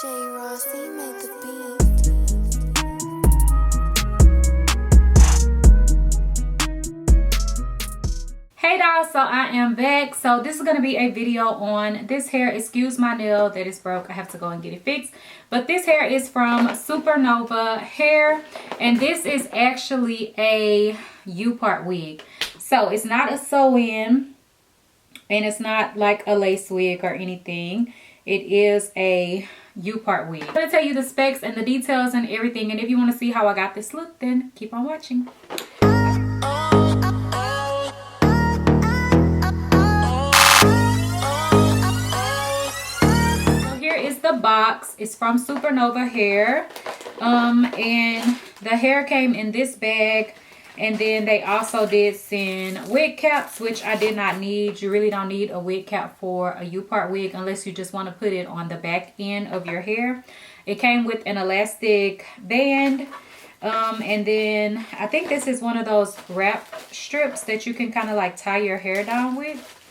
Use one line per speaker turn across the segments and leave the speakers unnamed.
Rossi made the beat.
Hey guys, so I am back. So this is going to be a video on this hair. Excuse my nail that is broke. I have to go and get it fixed. But this hair is from Supernova Hair. And this is actually a U-part wig. So it's not a sew-in. And it's not like a lace wig or anything. It is a U-part wig. I'm going to tell you the specs and the details and everything. And if you want to see how I got this look, then keep on watching. The box is from Supernova Hair, and the hair came in this bag, and then they also did send wig caps, which I did not need. You really don't need a wig cap for a U-part wig unless you just want to put it on the back end of your hair. It came with an elastic band, and then I think this is one of those wrap strips that you can kind of like tie your hair down with.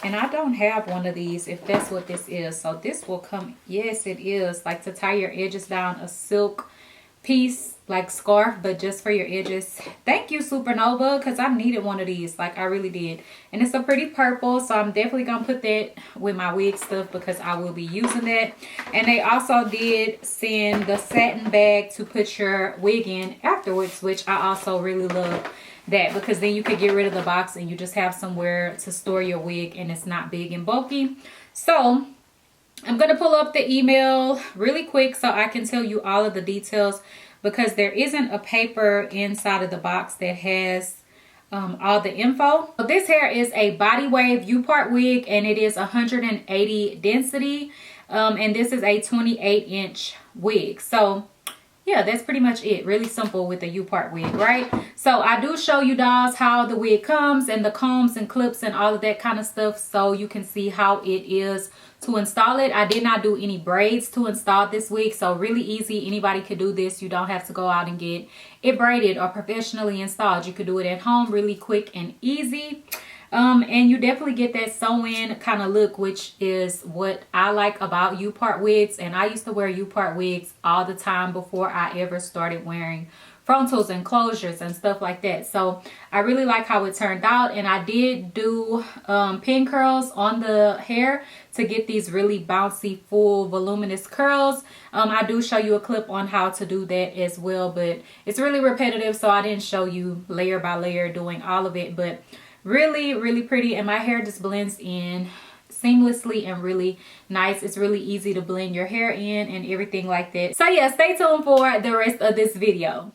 And I don't have one of these, if that's what this is. So this will come, yes it is, like to tie your edges down, a silk piece, like scarf, but just for your edges. Thank you, Supernova, because I needed one of these, like I really did. And it's a pretty purple, so I'm definitely going to put that with my wig stuff because I will be using that. And they also did send the satin bag to put your wig in afterwards, which I also really love. That because then you could get rid of the box and you just have somewhere to store your wig and it's not big and bulky. So I'm going to pull up the email really quick so I can tell you all of the details, because there isn't a paper inside of the box that has all the info. So this hair is a body wave U-part wig, and it is 180 density, and this is a 28-inch wig. So yeah, that's pretty much it. Really simple with the U-part wig, right? So I do show you guys how the wig comes and the combs and clips and all of that kind of stuff, so you can see how it is to install it. I did not do any braids to install this wig, so really easy. Anybody could do this. You don't have to go out and get it braided or professionally installed. You could do it at home really quick and easy. And you definitely get that sew-in kind of look, which is what I like about U-part wigs. And I used to wear U-part wigs all the time before I ever started wearing frontals and closures and stuff like that. So I really like how it turned out. And I did do pin curls on the hair to get these really bouncy, full, voluminous curls. I do show you a clip on how to do that as well, but it's really repetitive, so I didn't show you layer by layer doing all of it. But really pretty, and my hair just blends in seamlessly and really nice. It's really easy to blend your hair in and everything like that. So yeah, stay tuned for the rest of this video.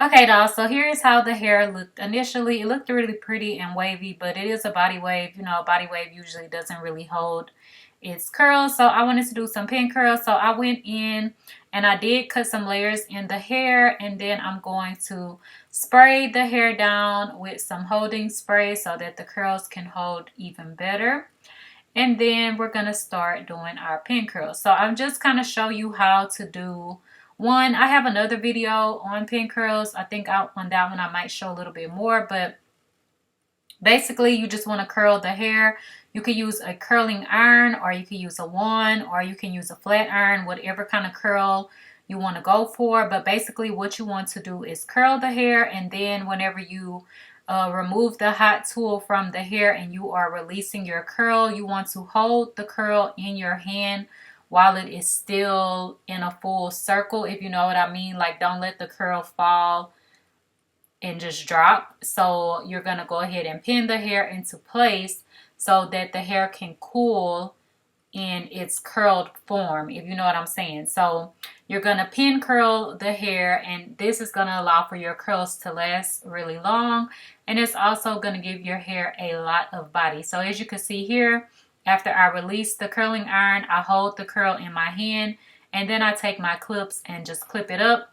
Okay, dolls, so here is how the hair looked initially. It looked really pretty and wavy, but it is a body wave. You know, a body wave usually doesn't really hold its curls, so I wanted to do some pin curls. So I went in and I did cut some layers in the hair, and then I'm going to spray the hair down with some holding spray so that the curls can hold even better. And then we're going to start doing our pin curls. So I'm just kind of show you how to do one. I have another video on pin curls. I think on that one I might show a little bit more, but basically you just want to curl the hair. You could use a curling iron, or you could use a wand, or you can use a flat iron, whatever kind of curl you want to go for. But basically what you want to do is curl the hair, and then whenever you remove the hot tool from the hair and you are releasing your curl, you want to hold the curl in your hand while it is still in a full circle, if you know what I mean. Like, don't let the curl fall and just drop. So you're going to go ahead and pin the hair into place so that the hair can cool in its curled form, if you know what I'm saying. So you're going to pin curl the hair, and this is going to allow for your curls to last really long, and it's also going to give your hair a lot of body. So as you can see here, after I release the curling iron, I hold the curl in my hand, and then I take my clips and just clip it up.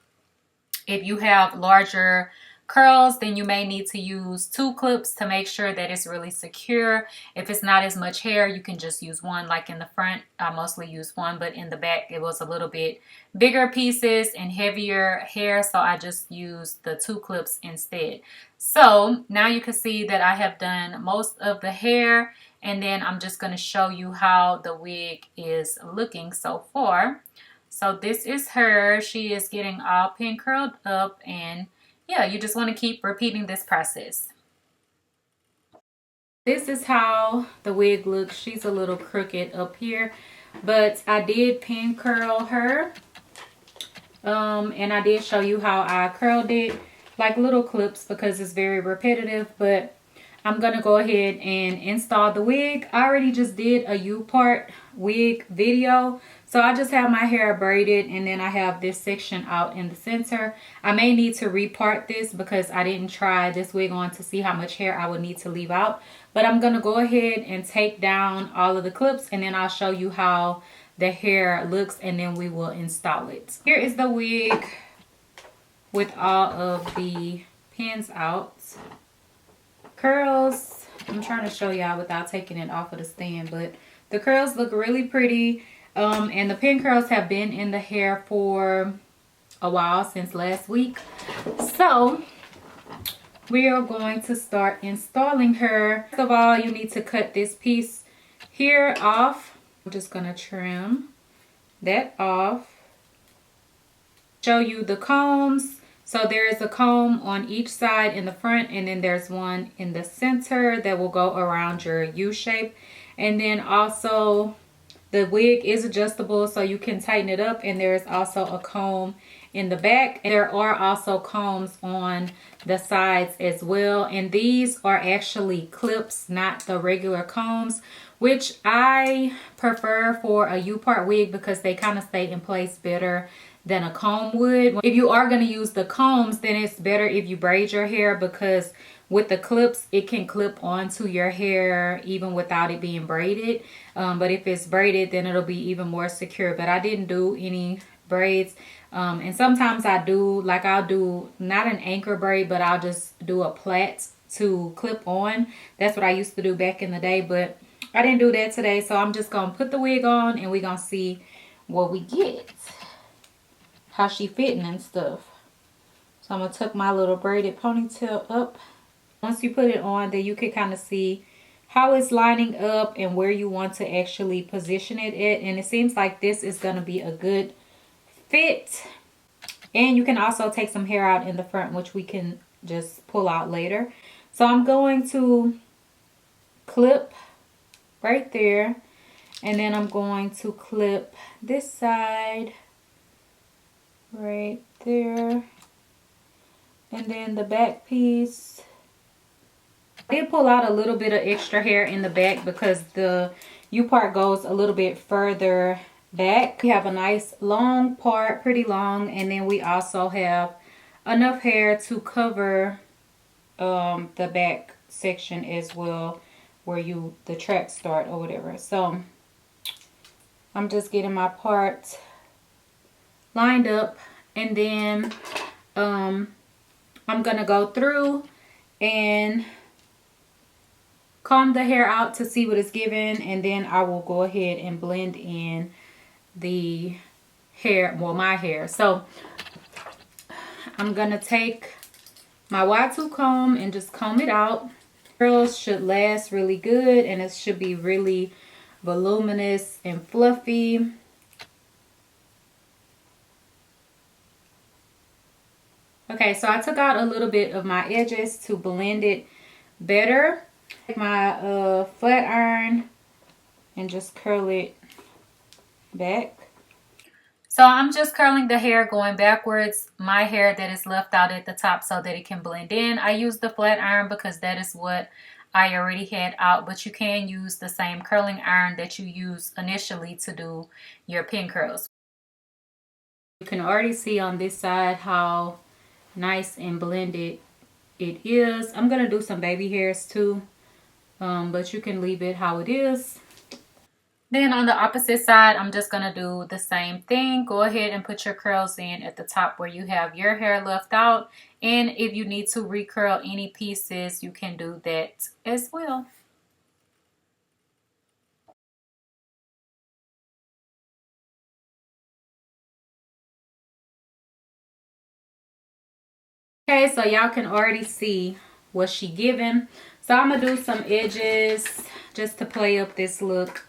If you have larger curls, then you may need to use 2 clips to make sure that it's really secure. If it's not as much hair, you can just use one. Like in the front, I mostly use one, but in the back it was a little bit bigger pieces and heavier hair, so I just used the 2 clips instead. So now you can see that I have done most of the hair, and then I'm just going to show you how the wig is looking so far. So this is her. She is getting all pin curled up, and yeah, you just want to keep repeating this process. This is how the wig looks. She's a little crooked up here, but I did pin curl her. And I did show you how I curled it like little clips because it's very repetitive, but I'm gonna go ahead and install the wig. I already just did a U-part wig video, so I just have my hair braided, and then I have this section out in the center. I may need to repart this because I didn't try this wig on to see how much hair I would need to leave out, but I'm gonna go ahead and take down all of the clips, and then I'll show you how the hair looks, and then we will install it. Here is the wig with all of the pins out. Curls, I'm trying to show y'all without taking it off of the stand, but the curls look really pretty. And the pin curls have been in the hair for a while, since last week. So we are going to start installing her. First of all, you need to cut this piece here off. I'm just gonna trim that off. Show you the combs. So there is a comb on each side in the front, and then there's one in the center that will go around your U shape. And then also the wig is adjustable, so you can tighten it up, and there's also a comb in the back. There are also combs on the sides as well, and these are actually clips, not the regular combs, which I prefer for a U-part wig because they kind of stay in place better than a comb would. If you are going to use the combs, then it's better if you braid your hair, because with the clips it can clip onto your hair even without it being braided. But if it's braided, then it'll be even more secure. But I didn't do any braids, and sometimes I do, like I'll do not an anchor braid, but I'll just do a plait to clip on. That's what I used to do back in the day, but I didn't do that today. So I'm just gonna put the wig on, and we're gonna see what we get, how she fitting and stuff. So I'm gonna tuck my little braided ponytail up. Once you put it on, then you can kind of see how it's lining up and where you want to actually position it at. And it seems like this is gonna be a good fit. And you can also take some hair out in the front, which we can just pull out later. So I'm going to clip right there, and then I'm going to clip this side right there, and then the back piece. I did pull out a little bit of extra hair in the back because the U part goes a little bit further back. We have a nice long part, pretty long, and then we also have enough hair to cover the back section as well, where the tracks start or whatever. So I'm just getting my part lined up, and then I'm gonna go through and comb the hair out to see what it's given, and then I will go ahead and blend in the hair, well, my hair. So I'm gonna take my Y2 comb and just comb it out. Curls should last really good, and it should be really voluminous and fluffy. Okay, so I took out a little bit of my edges to blend it better. Take my flat iron and just curl it back. So I'm just curling the hair going backwards, my hair that is left out at the top, so that it can blend in. I use the flat iron because that is what I already had out, but you can use the same curling iron that you use initially to do your pin curls. You can already see on this side how nice and blended it is. I'm gonna do some baby hairs too, but you can leave it how it is. Then on the opposite side, I'm just gonna do the same thing. Go ahead and put your curls in at the top where you have your hair left out, and if you need to recurl any pieces, you can do that as well. Okay, so y'all can already see what she given. So I'm gonna do some edges just to play up this look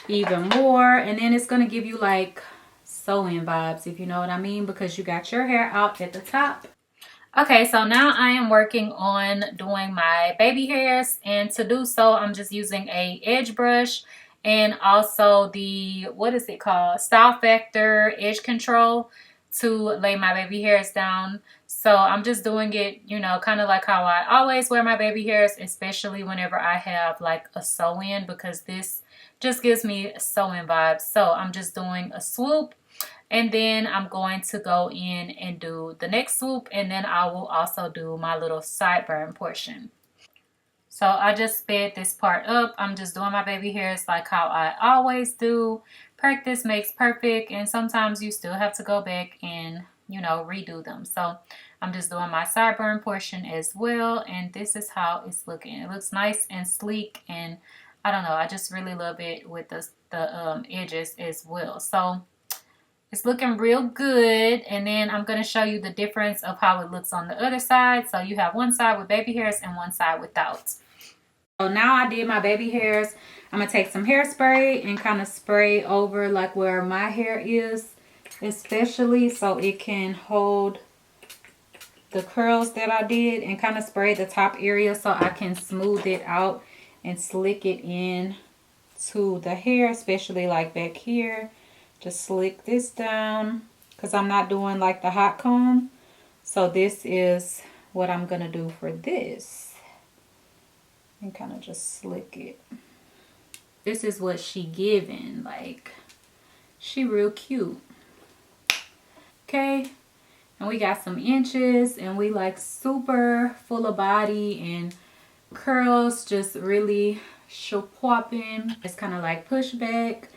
even more, and then it's gonna give you like sew-in vibes, if you know what I mean, because you got your hair out at the top. Okay, so now I am working on doing my baby hairs, and to do so I'm just using a edge brush and also the, what is it called, Style Factor Edge Control to lay my baby hairs down. So I'm just doing it, you know, kind of like how I always wear my baby hairs, especially whenever I have like a sew-in, because this just gives me sew-in vibes. So I'm just doing a swoop, and then I'm going to go in and do the next swoop, and then I will also do my little sideburn portion. So I just sped this part up. I'm just doing my baby hairs like how I always do. Practice makes perfect, and sometimes you still have to go back and, you know, redo them. So I'm just doing my sideburn portion as well, and this is how it's looking. It looks nice and sleek, and I don't know, I just really love it with the edges as well. So it's looking real good, and then I'm going to show you the difference of how it looks on the other side. So you have one side with baby hairs and one side without. So now I did my baby hairs. I'm going to take some hairspray and kind of spray over like where my hair is, especially so it can hold the curls that I did, and kind of spray the top area so I can smooth it out and slick it in to the hair, especially like back here. Just slick this down because I'm not doing like the hot comb. So this is what I'm going to do for this. And kind of just slick it. This is what she giving. Like, she real cute. Okay. And we got some inches, and we like super full of body, and curls just really popping. It's kind of like push back,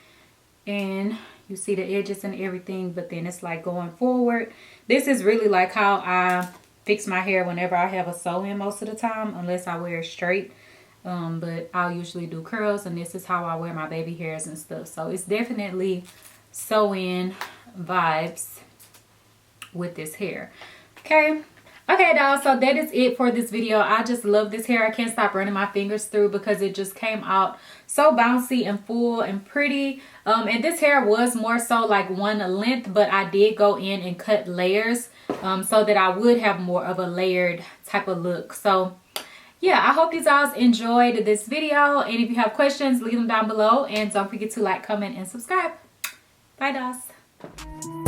and you see the edges and everything, but then it's like going forward. This is really like how I fix my hair whenever I have a sew-in most of the time, unless I wear it straight. But I'll usually do curls, and this is how I wear my baby hairs and stuff. So it's definitely sew-in vibes with this hair. Okay. Okay, dolls, so that is it for this video. I just love this hair. I can't stop running my fingers through because it just came out so bouncy and full and pretty. And this hair was more so like one length, but I did go in and cut layers so that I would have more of a layered type of look. So yeah, I hope you guys enjoyed this video, and if you have questions, leave them down below, and don't forget to like, comment, and subscribe. Bye, dolls.